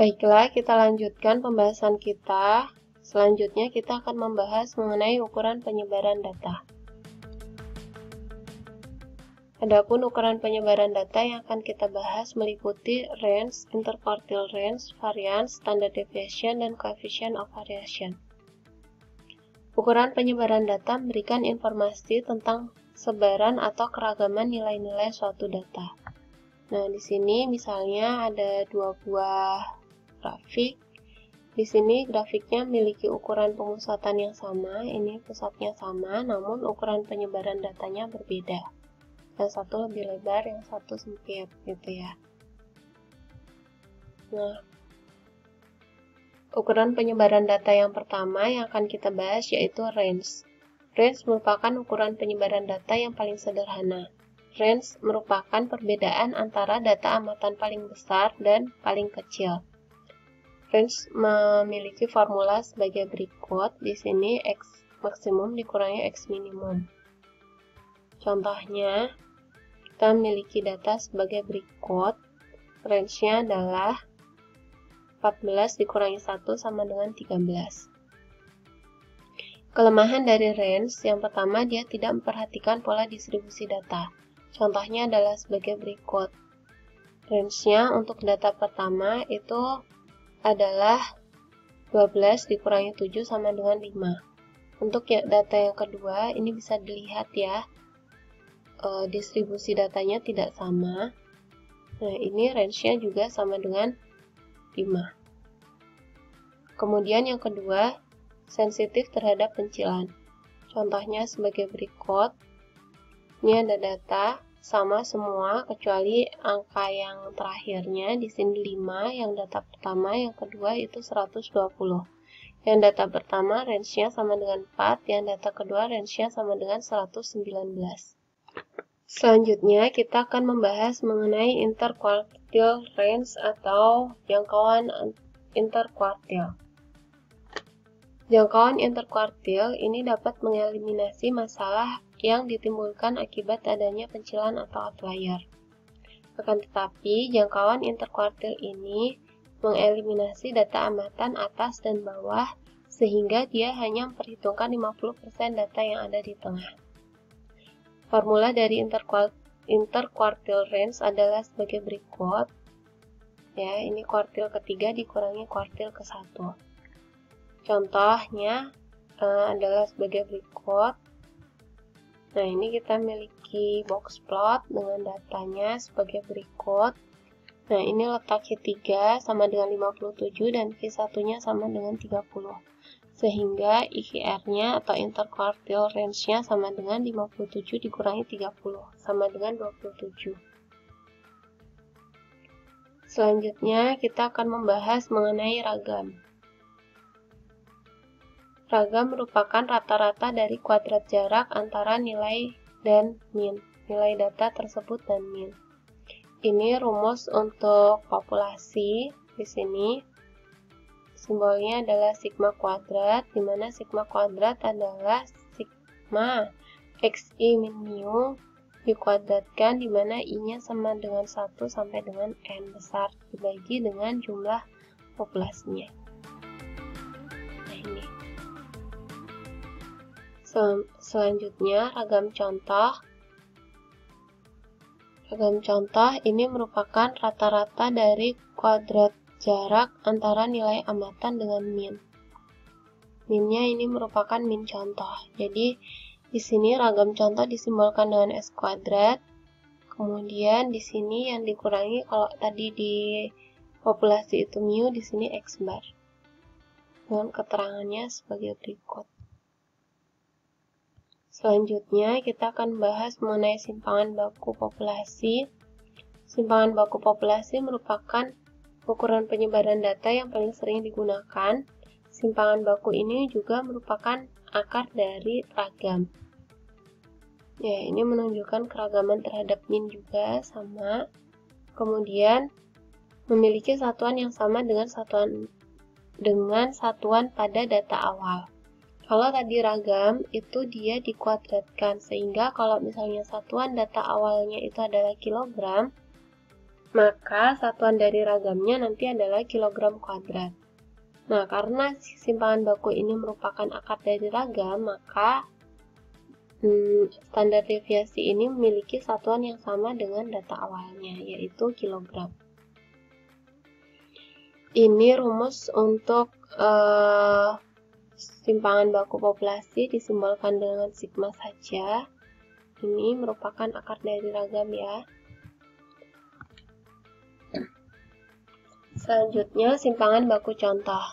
Baiklah, kita lanjutkan pembahasan kita. Selanjutnya kita akan membahas mengenai ukuran penyebaran data. Adapun ukuran penyebaran data yang akan kita bahas meliputi range, interquartile range, variance, standard deviation, dan coefficient of variation. Ukuran penyebaran data memberikan informasi tentang sebaran atau keragaman nilai-nilai suatu data. Nah, di sini misalnya ada dua buah grafik. Di sini grafiknya memiliki ukuran pemusatan yang sama, ini pusatnya sama, namun ukuran penyebaran datanya berbeda. Yang satu lebih lebar, yang satu sempit, gitu ya. Nah, ukuran penyebaran data yang pertama yang akan kita bahas yaitu range. Range merupakan ukuran penyebaran data yang paling sederhana. Range merupakan perbedaan antara data amatan paling besar dan paling kecil. Range memiliki formula sebagai berikut. Di sini X maksimum dikurangi X minimum. Contohnya, kita memiliki data sebagai berikut. Range-nya adalah 14 dikurangi 1 sama dengan 13. Kelemahan dari range, yang pertama dia tidak memperhatikan pola distribusi data. Contohnya adalah sebagai berikut. Range-nya untuk data pertama itu adalah 12 dikurangi 7 sama dengan 5. Untuk data yang kedua, ini bisa dilihat ya, distribusi datanya tidak sama. Nah, ini range-nya juga sama dengan 5. Kemudian yang kedua, sensitif terhadap pencilan. Contohnya sebagai berikut. Ini ada data sama semua kecuali angka yang terakhirnya di sini 5, yang data pertama, yang kedua itu 120. Yang data pertama range-nya sama dengan 4, yang data kedua range-nya sama dengan 119. Selanjutnya kita akan membahas mengenai interquartile range atau jangkauan interquartile. Jangkauan interquartile ini dapat mengeliminasi masalah yang ditimbulkan akibat adanya pencilan atau outlier. Akan tetapi, jangkauan interquartile ini mengeliminasi data amatan atas dan bawah, sehingga dia hanya memperhitungkan 50% data yang ada di tengah. Formula dari interquartile range adalah sebagai berikut. Ya, ini kuartil ketiga dikurangi kuartil ke-1. Contohnya adalah sebagai berikut. Nah, ini kita memiliki box plot dengan datanya sebagai berikut. Nah, ini letak Q3 sama dengan 57 dan Q1-nya sama dengan 30. Sehingga IQR-nya atau interquartile range-nya sama dengan 57 dikurangi 30, sama dengan 27. Selanjutnya, kita akan membahas mengenai ragam. Ragam merupakan rata-rata dari kuadrat jarak antara nilai dan min, nilai data tersebut dan min. Ini rumus untuk populasi. Di sini simbolnya adalah sigma kuadrat, di mana sigma kuadrat adalah sigma xi min mu dikuadratkan, di mana i-nya sama dengan 1 sampai dengan n besar dibagi dengan jumlah populasinya. Nah, ini. Selanjutnya, ragam contoh. Ragam contoh ini merupakan rata-rata dari kuadrat jarak antara nilai amatan dengan min. Minnya ini merupakan min contoh. Jadi, di sini ragam contoh disimbolkan dengan S kuadrat. Kemudian di sini yang dikurangi, kalau tadi di populasi itu mu, di sini X bar. Dengan keterangannya sebagai berikut. Selanjutnya, kita akan bahas mengenai simpangan baku populasi. Simpangan baku populasi merupakan ukuran penyebaran data yang paling sering digunakan. Simpangan baku ini juga merupakan akar dari ragam. Ya, ini menunjukkan keragaman terhadap min juga sama. Kemudian, memiliki satuan yang sama dengan satuan pada data awal. Kalau tadi ragam, itu dia dikuadratkan, sehingga kalau misalnya satuan data awalnya itu adalah kilogram, maka satuan dari ragamnya nanti adalah kilogram kuadrat. Nah, karena simpangan baku ini merupakan akar dari ragam, maka standar deviasi ini memiliki satuan yang sama dengan data awalnya, yaitu kilogram. Ini rumus untuk simpangan baku populasi disimbolkan dengan sigma saja. Ini merupakan akar dari ragam ya. Selanjutnya, simpangan baku contoh.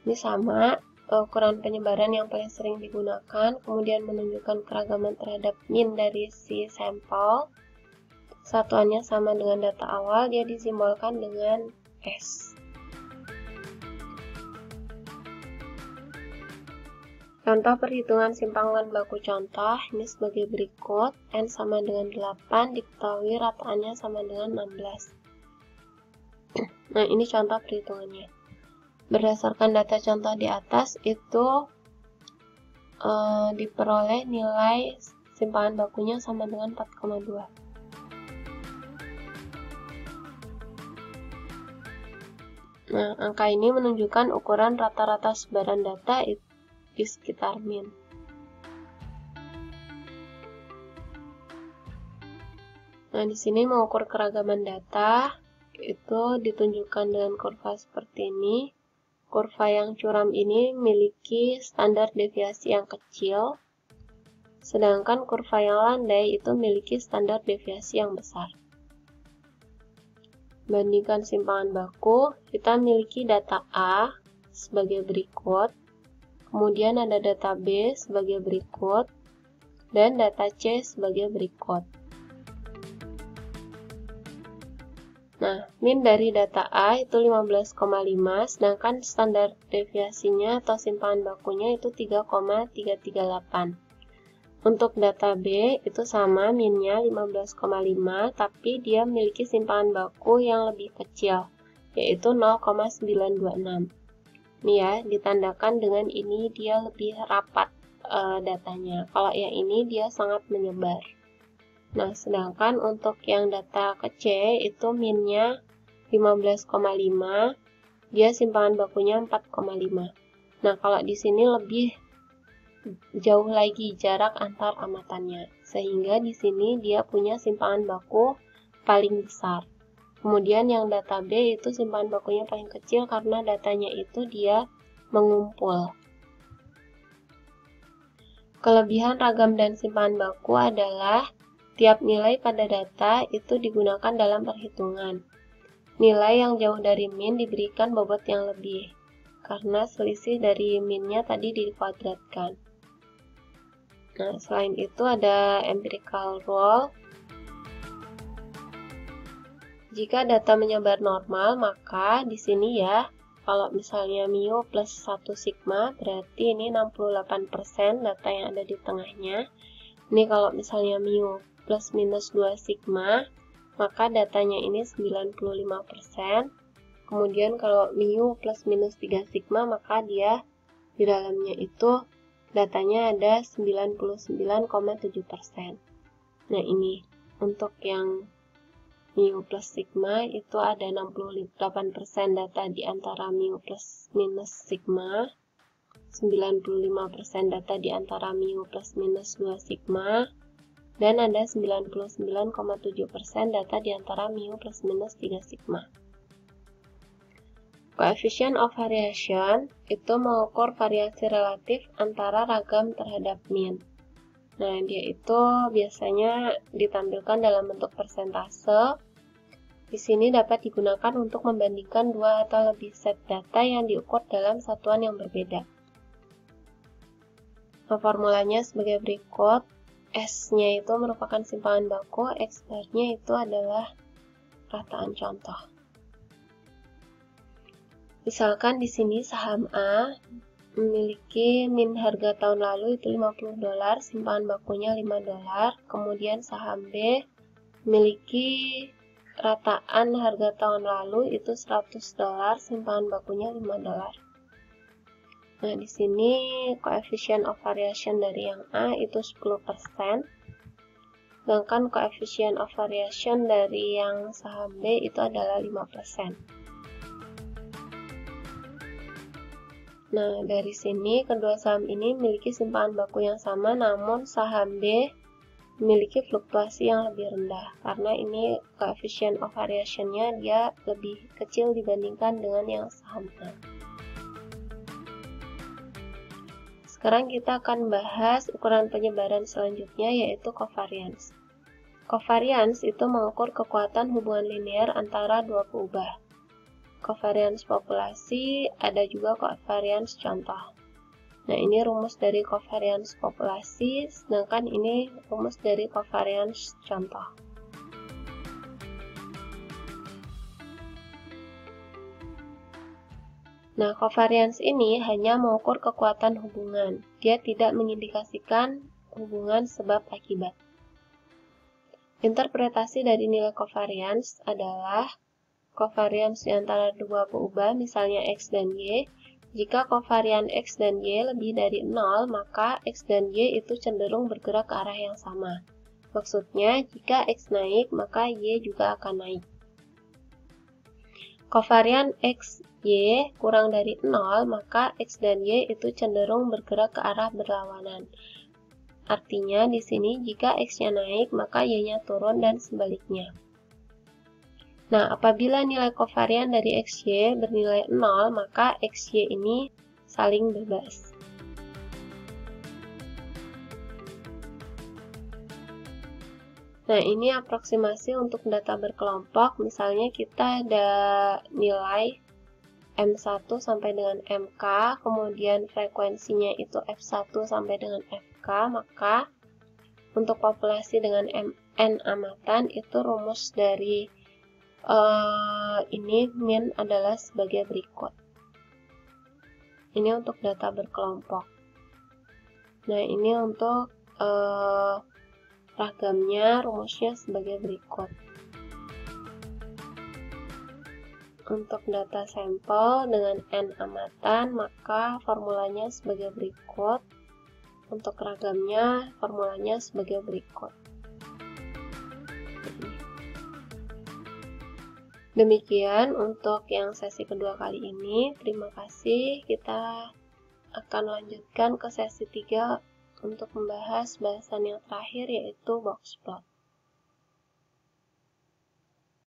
Ini sama, ukuran penyebaran yang paling sering digunakan, kemudian menunjukkan keragaman terhadap mean dari si sampel. Satuannya sama dengan data awal, dia disimbolkan dengan S. Contoh perhitungan simpangan baku contoh, ini sebagai berikut. N sama dengan 8, diketahui rataannya sama dengan 16. Nah, ini contoh perhitungannya. Berdasarkan data contoh di atas, itu diperoleh nilai simpangan bakunya sama dengan 4,2. Nah, angka ini menunjukkan ukuran rata-rata sebaran data di sekitar min. Nah, di sini mengukur keragaman data, itu ditunjukkan dengan kurva seperti ini. Kurva yang curam ini memiliki standar deviasi yang kecil, sedangkan kurva yang landai itu memiliki standar deviasi yang besar. Bandingkan simpangan baku, kita memiliki data A sebagai berikut, kemudian ada data B sebagai berikut, dan data C sebagai berikut. Nah, min dari data A itu 15,5, sedangkan standar deviasinya atau simpangan bakunya itu 3,338. Untuk data B itu sama, minnya 15,5, tapi dia memiliki simpangan baku yang lebih kecil, yaitu 0,926. Ini ya, ditandakan dengan ini dia lebih rapat datanya. Kalau yang ini dia sangat menyebar. Nah, sedangkan untuk yang data ke C itu minnya 15,5, dia simpangan bakunya 4,5. Nah, kalau di sini lebih jauh lagi jarak antar amatannya, sehingga di sini dia punya simpangan baku paling besar. Kemudian yang data B itu simpangan bakunya paling kecil karena datanya itu dia mengumpul. Kelebihan ragam dan simpangan baku adalah tiap nilai pada data itu digunakan dalam perhitungan. Nilai yang jauh dari min diberikan bobot yang lebih, karena selisih dari minnya tadi dikuadratkan. Nah, selain itu ada empirical rule. Jika data menyebar normal, maka di sini ya, kalau misalnya mu plus 1 sigma, berarti ini 68% data yang ada di tengahnya. Ini kalau misalnya mu plus minus 2 sigma, maka datanya ini 95%. Kemudian kalau mu plus minus 3 sigma, maka dia di dalamnya itu datanya ada 99,7%. Nah, ini untuk yang mu plus sigma itu ada 68% data di antara mu plus minus sigma, 95% data di antara mu plus minus 2 sigma, dan ada 99,7% data di antara mu plus minus 3 sigma. Coefficient of variation itu mengukur variasi relatif antara ragam terhadap mean. Nah, dia itu biasanya ditampilkan dalam bentuk persentase. Di sini dapat digunakan untuk membandingkan dua atau lebih set data yang diukur dalam satuan yang berbeda. Nah, formulanya sebagai berikut. S-nya itu merupakan simpangan baku, X-bar-nya itu adalah rataan contoh. Misalkan di sini saham A memiliki min harga tahun lalu itu $50, simpangan bakunya $5. Kemudian saham B memiliki rataan harga tahun lalu itu $100, simpangan bakunya $5. Nah, di sini coefficient of variation dari yang A itu 10%. sedangkan coefficient of variation dari yang saham B itu adalah 5%. Nah, dari sini kedua saham ini memiliki simpanan baku yang sama, namun saham B memiliki fluktuasi yang lebih rendah karena ini coefficient of variation-nya dia lebih kecil dibandingkan dengan yang saham A. Sekarang kita akan bahas ukuran penyebaran selanjutnya, yaitu covariance. Covariance itu mengukur kekuatan hubungan linear antara dua peubah. Covariance populasi, ada juga covariance contoh. Nah, ini rumus dari covariance populasi, sedangkan ini rumus dari covariance contoh. Nah, covariance ini hanya mengukur kekuatan hubungan. Dia tidak mengindikasikan hubungan sebab akibat. Interpretasi dari nilai covariance adalah covariance di antara dua peubah, misalnya X dan Y. Jika covarian X dan Y lebih dari 0, maka X dan Y itu cenderung bergerak ke arah yang sama. Maksudnya, jika X naik, maka Y juga akan naik. Covarian X, Y kurang dari 0, maka X dan Y itu cenderung bergerak ke arah berlawanan. Artinya, di sini jika X-nya naik, maka Y-nya turun dan sebaliknya. Nah, apabila nilai covarian dari XY bernilai 0, maka XY ini saling bebas. Nah, ini aproksimasi untuk data berkelompok. Misalnya kita ada nilai M1 sampai dengan MK, kemudian frekuensinya itu F1 sampai dengan FK, maka untuk populasi dengan N amatan itu rumus dari ini min adalah sebagai berikut. Ini untuk data berkelompok. Nah, ini untuk ragamnya, rumusnya sebagai berikut. Untuk data sampel dengan N amatan, maka formulanya sebagai berikut. Untuk ragamnya, formulanya sebagai berikut. Demikian untuk yang sesi kedua kali ini. Terima kasih. Kita akan lanjutkan ke sesi 3 untuk membahas bahasan yang terakhir, yaitu box plot.